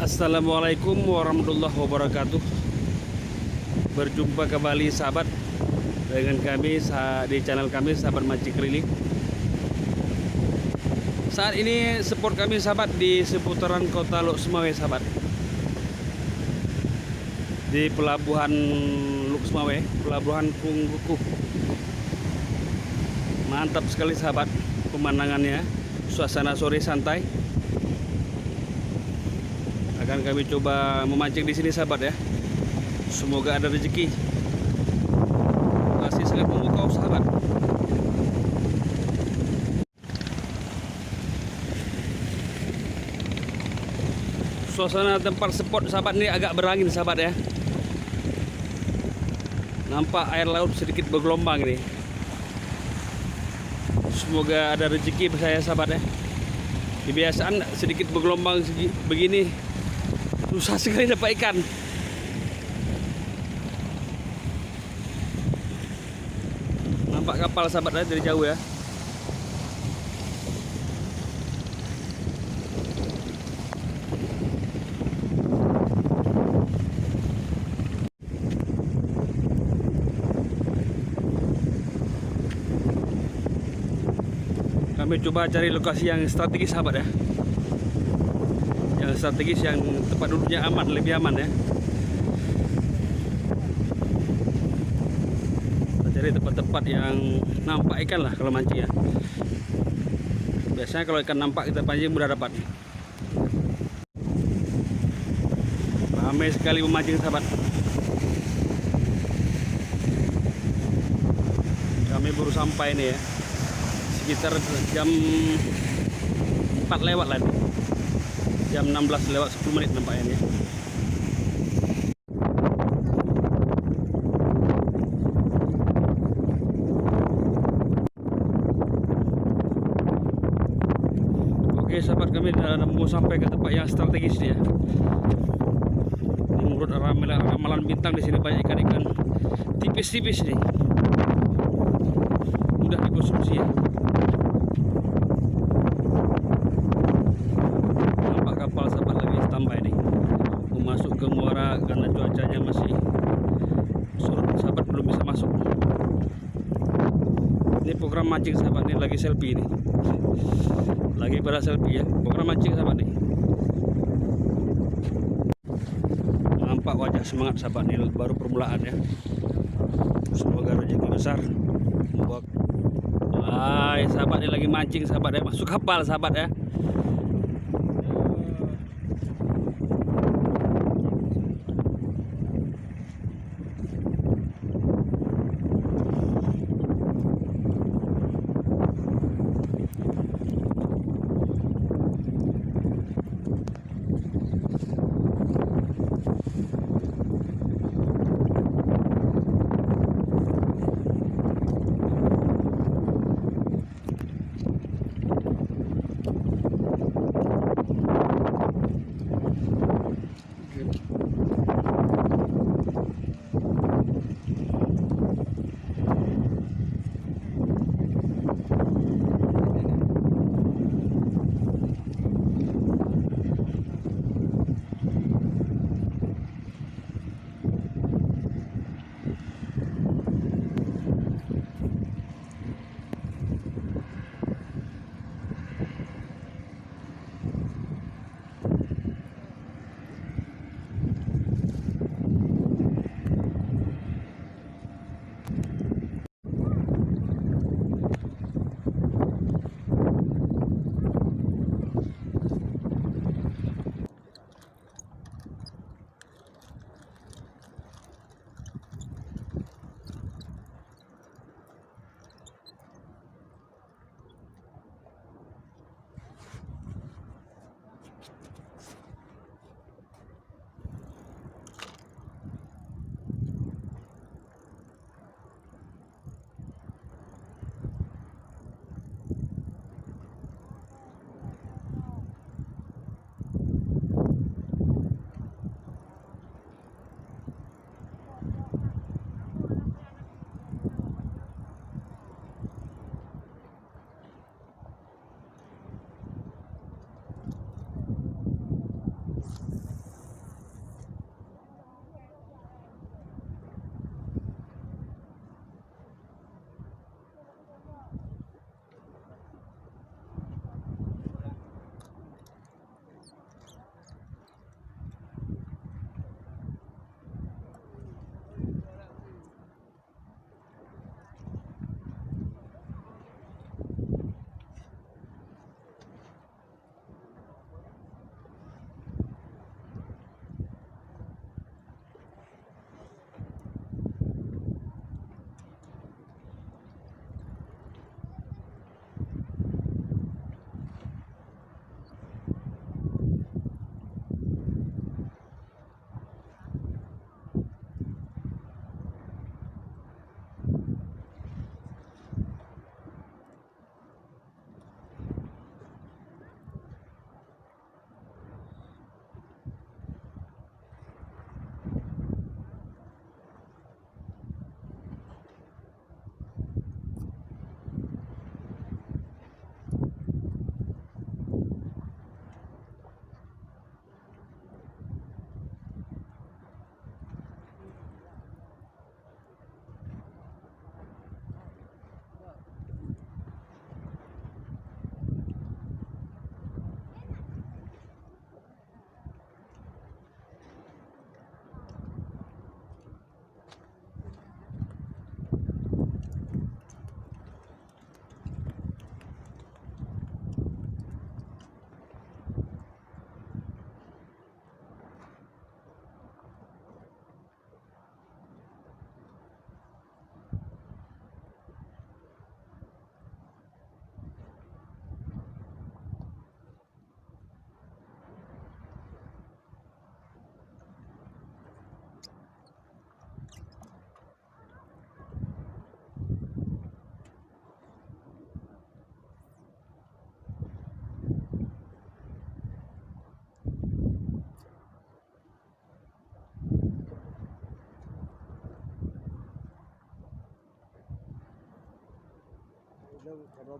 Assalamualaikum warahmatullahi wabarakatuh. Berjumpa kembali sahabat dengan kami di channel kami Sahabat Mancing Keliling. Saat ini spot kami sahabat di seputaran kota Lok Sumawe sahabat, di pelabuhan Lok Sumawe, pelabuhan Kungkukuh. Mantap sekali sahabat pemandangannya, suasana sore santai. Akan kami coba memancing di sini sahabat ya. Semoga ada rezeki. Masih sangat memukau sahabat. Suasana tempat spot sahabat ini agak berangin sahabat ya. Nampak air laut sedikit bergelombang ini. Semoga ada rezeki saya sahabat ya. Kebiasaan sedikit bergelombang begini susah sekali dapat ikan. Nampak kapal sahabat dari jauh ya. Kami coba cari lokasi yang strategis sahabat ya. Yang strategis, yang tempat duduknya aman, lebih aman ya. Kita cari tempat-tempat yang nampak ikan lah kalau mancing ya. Biasanya kalau ikan nampak kita pancing mudah dapat. Ramai sekali memancing sahabat. Kami baru sampai nih ya, sekitar jam 4 lewat lah nih. Jam 16 lewat 10 menit nampaknya nih. Oke sahabat, kami mau sampai ke tempat yang strategis nih ya. Menurut ramalan bintang di sini banyak ikan-ikan tipis-tipis nih. Mudah dikonsumsi ya. Kapal sahabat lagi standby nih, mau masuk ke muara karena cuacanya masih surut sahabat, belum bisa masuk. Ini program mancing sahabat nih, lagi selfie nih, lagi pada selfie ya, program mancing sahabat nih. Nampak wajah semangat sahabat nih, baru permulaan ya. Semoga rezeki besar. Hai sahabat nih, lagi mancing sahabat ya, masuk kapal sahabat ya.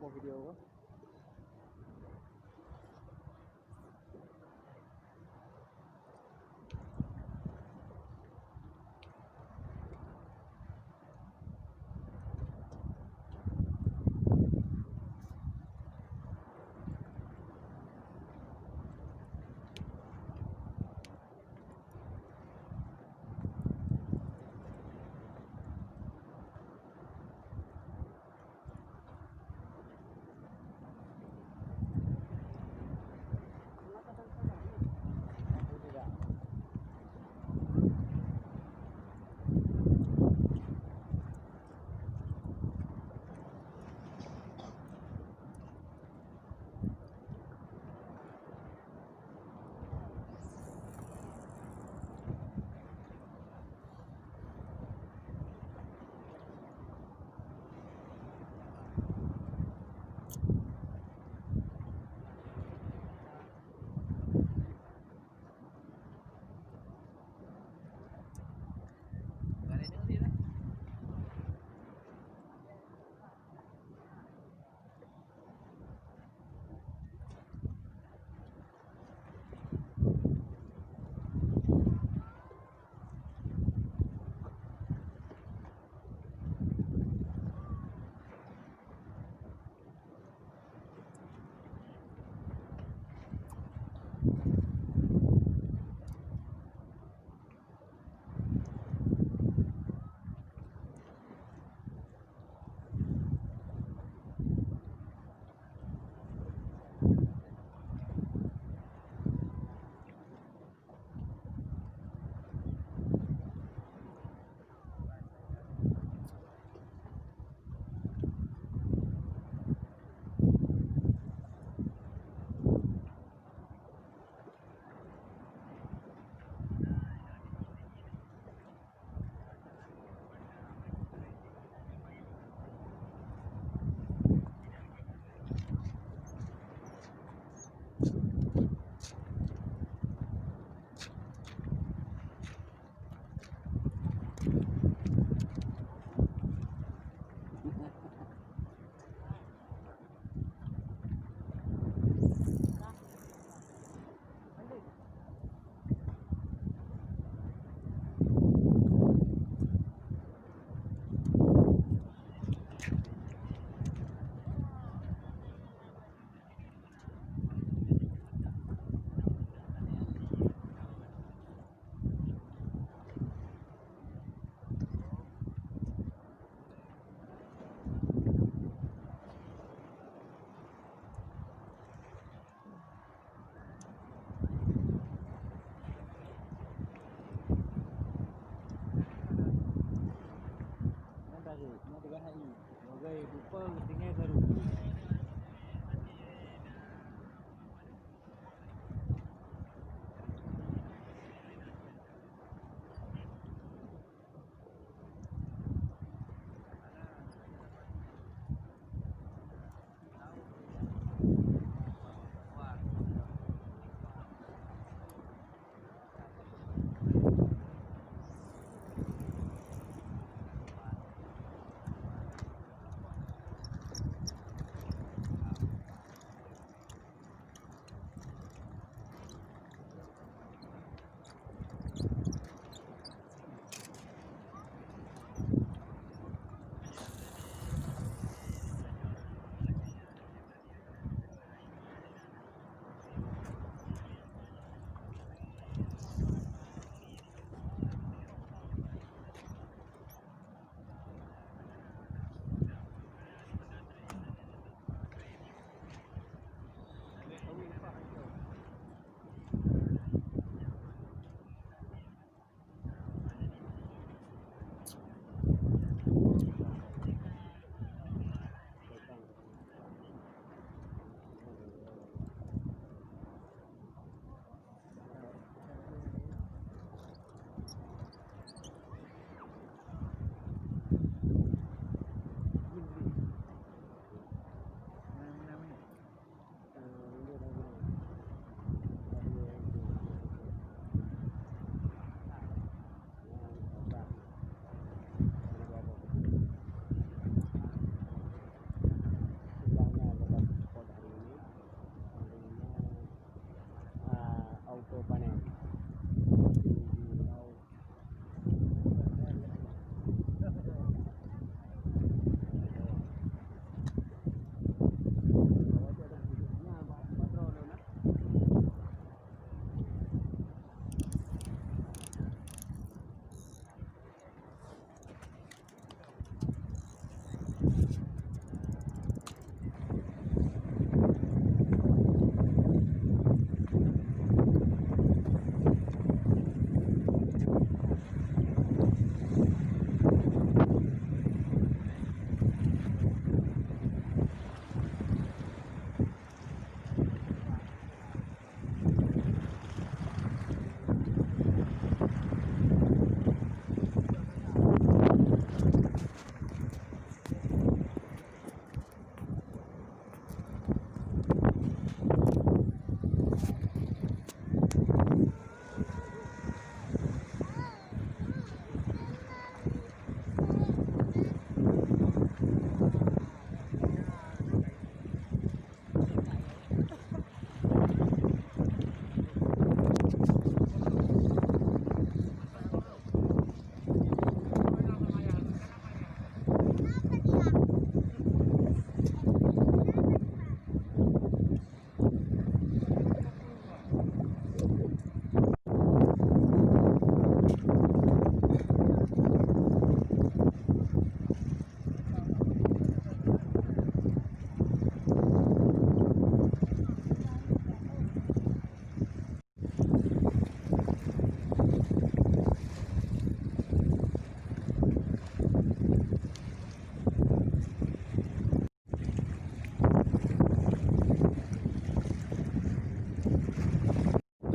apa video kok?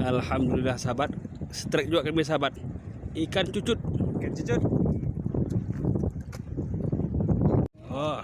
Alhamdulillah sahabat, strike juga kami sahabat. Ikan cucut. Ikan cucut. Oh,